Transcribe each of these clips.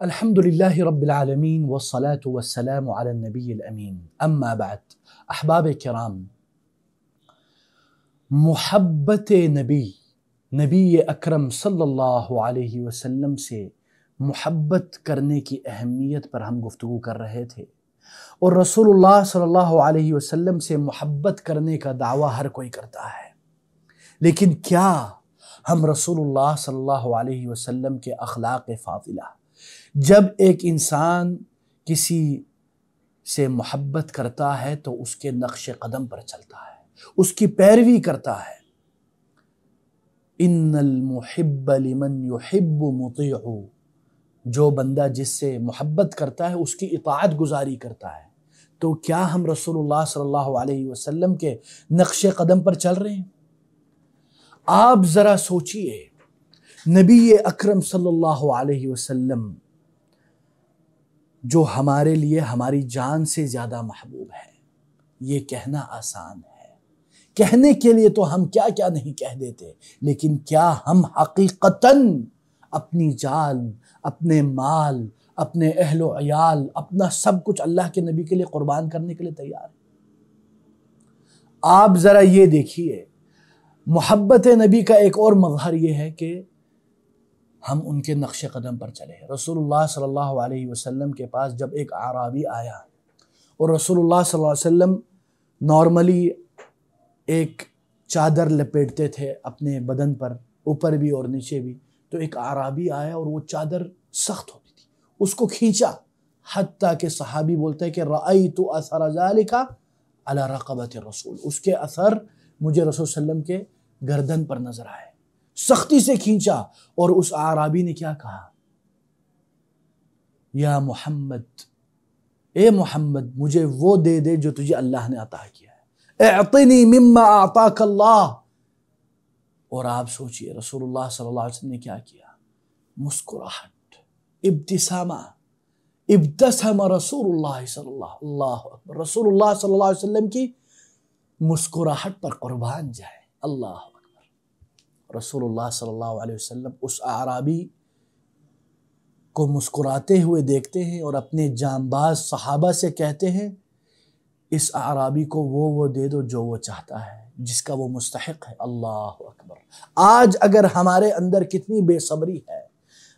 الحمد لله رب العالمين والصلاة والسلام على النبي الأمين أما بعد احباب کرام، محبت نبی اکرم صلی اللہ علیہ وسلم سے محبت کرنے کی اہمیت پر ہم گفتگو کر رہے تھے، اور رسول اللہ صلی اللہ علیہ وسلم سے محبت کرنے کا دعویٰ ہر کوئی کرتا ہے، لیکن کیا ہم رسول اللہ صلی اللہ علیہ وسلم کے اخلاق فاضلہ، جب ایک انسان کسی سے محبت کرتا ہے تو اس کے نقش قدم پر چلتا ہے، اس کی پیروی کرتا ہے؟ ان المحب لمن يحب مطیع، جو بندہ جس سے محبت کرتا ہے اس کی اطاعت گزاری کرتا ہے، تو کیا ہم رسول اللہ صلی اللہ علیہ وسلم کے نقش قدم پر چل رہے ہیں؟ آپ ذرا سوچئے، نبی اکرم صلی اللہ علیہ وسلم جو ہمارے لیے ہماری جان سے زیادہ محبوب ہے، یہ کہنا آسان ہے، کہنے کے لیے تو ہم کیا کیا نہیں کہہ دیتے، لیکن کیا ہم حقیقتاً اپنی جان، اپنے مال، اپنے اہل و عیال، اپنا سب کچھ اللہ کے نبی کے لیے قربان کرنے کے لیے تیار ہیں؟ آپ ذرا یہ دیکھیے، محبت نبی کا ایک اور مظہر یہ ہے کہ ہم ان کے نقش قدم پر چلے ہیں۔ رسول اللہ صلی اللہ علیہ وسلم کے پاس جب ایک اعرابی آیا، اور رسول اللہ صلی اللہ علیہ وسلم نارملی ایک چادر لپیٹتے تھے اپنے بدن پر، اوپر بھی اور نیچے بھی، تو ایک اعرابی آیا اور وہ چادر سخت ہوتی تھی، اس کو کھینچا، حتیٰ کہ صحابی بولتے ہیں کہ رأیت اثر ذلک علی رقبۃ الرسول، اس کے اثر مجھے رسول صلی اللہ علیہ وسلم کے گردن پر نظر آئے، سختی سے کھینچا، اور اس اعرابی نے کیا کہا؟ یا محمد، اے محمد، مجھے وہ دے دے جو تجھے اللہ نے عطا کیا ہے، اعطنی مما اعطاک اللہ۔ اور آپ سوچئے رسول اللہ صلی اللہ علیہ وسلم نے کیا کیا؟ مسکراہٹ، ابتسامہ، ابتسم رسول اللہ صلی اللہ اکبر، رسول اللہ صلی اللہ علیہ وسلم کی مسکراہٹ پر قربان جائے، اللہ اکبر۔ رسول اللہ صلی اللہ علیہ وسلم اس اعرابی کو مسکراتے ہوئے دیکھتے ہیں اور اپنے جانباز صحابہ سے کہتے ہیں، اس اعرابی کو وہ دے دو جو وہ چاہتا ہے، جس کا وہ مستحق ہے، اللہ اکبر۔ آج اگر ہمارے اندر کتنی بے صبری ہے،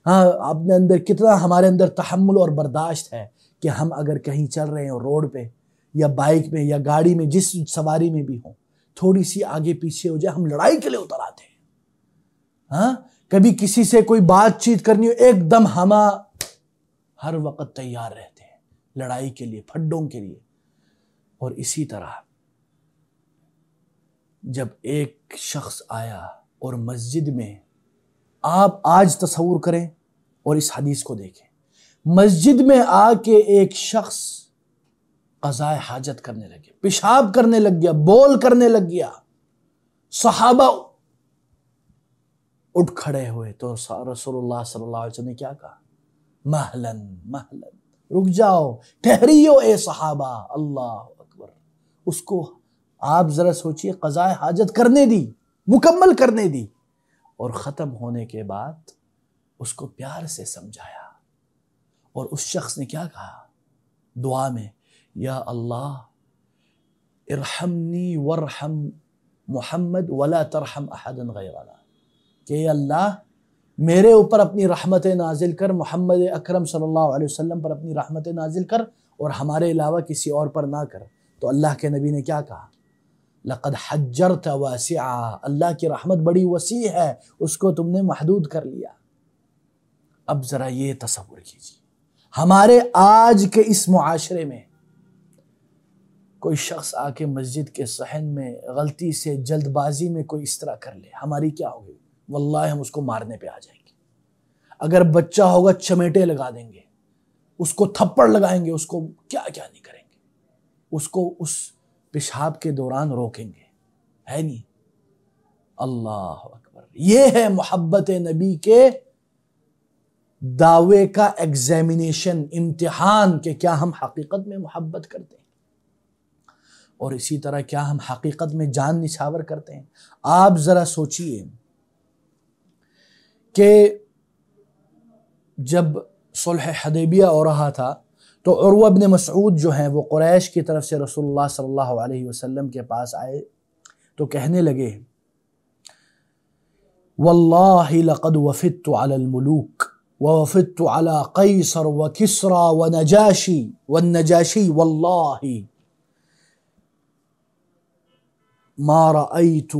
اپنے اندر کتنا ہمارے اندر تحمل اور برداشت ہے، کہ ہم اگر کہیں چل رہے ہیں روڈ پہ یا بائک میں یا گاڑی میں، جس سواری میں بھی ہوں، تھوڑی سی آگے پیچھے ہو جائے ہم لڑائی کے لیے اتر آتے ہیں۔ کبھی کسی سے کوئی بات چیت کرنی ہو، ایک دم ہم ہر وقت تیار رہتے ہیں لڑائی کے لیے، پھڈوں کے لیے۔ اور اسی طرح جب ایک شخص آیا اور مسجد میں، آپ آج تصور کریں اور اس حدیث کو دیکھیں، مسجد میں آ کے ایک شخص قضاء حاجت کرنے لگے، پیشاب کرنے لگ گیا، بول کرنے لگ گیا، صحابہ اٹھ کھڑے ہوئے، تو رسول اللہ صلی اللہ علیہ وسلم نے کیا کہا؟ مہلن مہلن، رک جاؤ، ٹھہریو اے صحابہ، اللہ اکبر۔ اس کو آپ ذرا سوچئے، قضاء حاجت کرنے دی، مکمل کرنے دی، اور ختم ہونے کے بعد اس کو پیار سے سمجھایا، اور اس شخص نے کیا کہا دعا میں؟ یا اللہ ارحمنی وارحم محمد ولا ترحم احدا غیرنا، کہ اللہ میرے اوپر اپنی رحمت نازل کر، محمد اکرم صلی اللہ علیہ وسلم پر اپنی رحمت نازل کر، اور ہمارے علاوہ کسی اور پر نہ کر۔ تو اللہ کے نبی نے کیا کہا؟ لقد حجرت واسعا، اللہ کی رحمت بڑی وسیع ہے، اس کو تم نے محدود کر لیا۔ اب ذرا یہ تصور کیجیے، ہمارے آج کے اس معاشرے میں کوئی شخص آ کے مسجد کے صحن میں غلطی سے، جلد بازی میں کوئی اس طرح کر لے، ہماری کیا ہوگی؟ واللہ ہم اس کو مارنے پہ آ جائیں گے۔ اگر بچہ ہوگا چمیٹے لگا دیں گے، اس کو تھپڑ لگائیں گے، اس کو کیا کیا نہیں کریں گے، اس کو اس پیشاب کے دوران روکیں گے، ہے نہیں؟ اللہ اکبر۔ یہ ہے محبت نبی کے دعوے کا ایگزامینیشن، امتحان، کہ کیا ہم حقیقت میں محبت کرتے ہیں، اور اسی طرح کیا ہم حقیقت میں جان نچھاور کرتے ہیں۔ آپ ذرا سوچئے کہ جب صلح حدیبیہ ہو رہا تھا تو عروہ بن مسعود جو ہیں وہ قریش کی طرف سے رسول اللہ صلی اللہ علیہ وسلم کے پاس آئے تو کہنے لگے واللہ لقد وفدت علی الملوک ووفدت علی قیصر وکسرا والنجاشی واللہ ما رأيت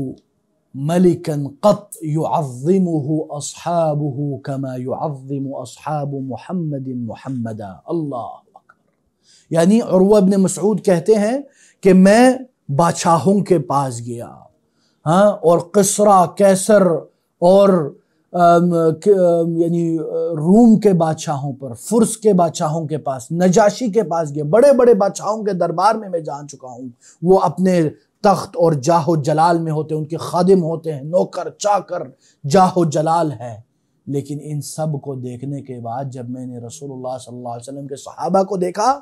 ملكا قط يعظمه أصحابه كما يعظم أصحاب محمد محمدا اللہ اکبر۔ یعنی عروہ بن مسعود کہتے ہیں کہ میں بادشاہوں کے پاس گیا اور قصرہ کیسر اور یعنی روم کے بادشاہوں پر، فرس کے بادشاہوں کے پاس، نجاشی کے پاس گیا، بڑے بڑے بادشاہوں کے دربار میں جان چکا ہوں۔ وہ اپنے تخت اور جاہ و جلال میں ہوتے ہیں، ان کے خادم ہوتے ہیں، نوکر چاکر جاہ و جلال ہے۔ لیکن ان سب کو دیکھنے کے بعد جب میں نے رسول اللہ صلی اللہ علیہ وسلم کے صحابہ کو دیکھا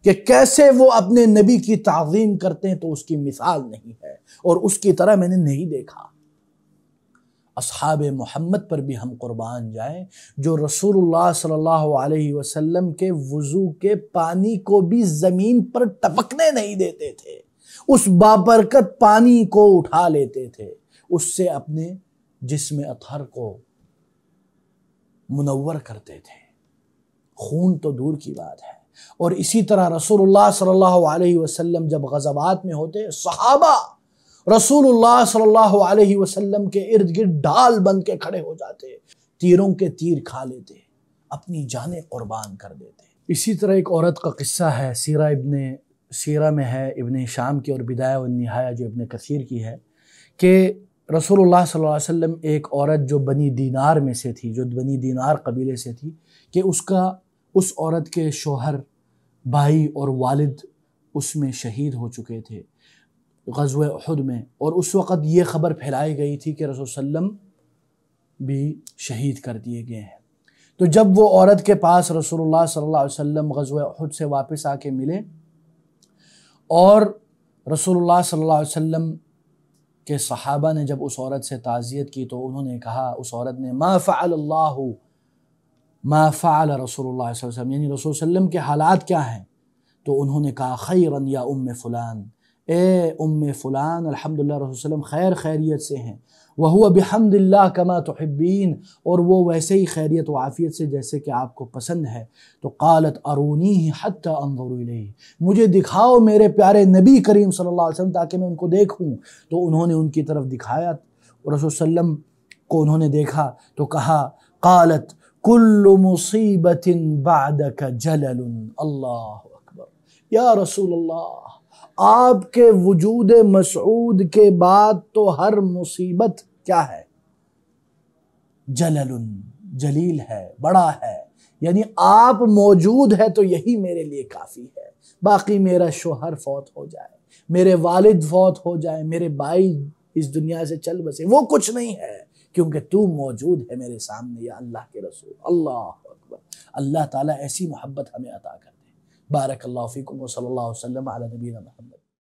کہ کیسے وہ اپنے نبی کی تعظیم کرتے ہیں تو اس کی مثال نہیں ہے، اور اس کی طرح میں نے نہیں دیکھا۔ اصحاب محمد پر بھی ہم قربان جائیں جو رسول اللہ صلی اللہ علیہ وسلم کے وضو کے پانی کو بھی زمین پر ٹپکنے نہیں دیتے تھے، اس بابرکت پانی کو اٹھا لیتے تھے، اس سے اپنے جسم اطہر کو منور کرتے تھے، خون تو دور کی بات ہے۔ اور اسی طرح رسول اللہ صلی اللہ علیہ وسلم جب غزوات میں ہوتے، صحابہ رسول اللہ صلی اللہ علیہ وسلم کے ارد گرد ڈھال بن کے کھڑے ہو جاتے، تیروں کے تیر کھا لیتے، اپنی جانیں قربان کر دیتے۔ اسی طرح ایک عورت کا قصہ ہے، سیرہ میں ہے، ابن ہشام کی، اور بدایہ و نہایہ جو ابن کثیر کی ہے، کہ رسول اللہ صلی اللہ علیہ وسلم ایک عورت جو بنی دینار میں سے تھی، جو بنی دینار قبیلے سے تھی، کہ اس عورت کے شوہر، بھائی اور والد اس میں شہید ہو چکے تھے غزوہ احد میں، اور اس وقت یہ خبر پھیلائی گئی تھی کہ رسول صلی اللہ علیہ وسلم بھی شہید کر دیے گئے ہیں۔ تو جب وہ عورت کے پاس رسول اللہ صلی اللہ علیہ وسلم غزوہ احد سے واپس آ کے ملے اور رسول اللہ صلی اللہ علیہ وسلم کے صحابہ نے جب اس عورت سے تعزیت کی تو انہوں نے کہا، اس عورت نے ما فعل اللہ ما فعل رسول اللہ صلی اللہ علیہ وسلم، یعنی رسول صلی اللہ علیہ وسلم کے حالات کیا ہیں؟ تو انہوں نے کہا خیراً یا ام فلان، اے ام فلان الحمدللہ رسول صلی اللہ علیہ وسلم خیر خیریت سے ہیں، وَهُوَ بِحَمْدِ اللَّهِ كَمَا تُحِبِّينَ، اور وہ ویسے ہی خیریت و عافیت سے جیسے کہ آپ کو پسند ہے۔ تو قالت ارونیہ حتی انظر الیہ، مجھے دکھاؤ میرے پیارے نبی کریم صلی اللہ علیہ وسلم تاکہ میں ان کو دیکھوں۔ تو انہوں نے ان کی طرف دکھایا اور رسول صلی اللہ علیہ وسلم کو انہوں نے دیکھا تو کہا قالت کل مصیبت بعدک جلل، اللہ اکبر، یا رسول اللہ آپ کے وجود مسعود کے بعد تو ہر مصیبت کیا ہے؟ جلل، جلیل ہے، بڑا ہے، یعنی آپ موجود ہے تو یہی میرے لیے کافی ہے، باقی میرا شوہر فوت ہو جائے، میرے والد فوت ہو جائے، میرے بھائی اس دنیا سے چل بسے، وہ کچھ نہیں ہے، کیونکہ تو موجود ہے میرے سامنے یا اللہ کے رسول۔ اللہ اکبر، اللہ تعالیٰ ایسی محبت ہمیں عطا کر دے۔ بارک اللہ فیکم و صلی اللہ وسلم علی نبینا محمد۔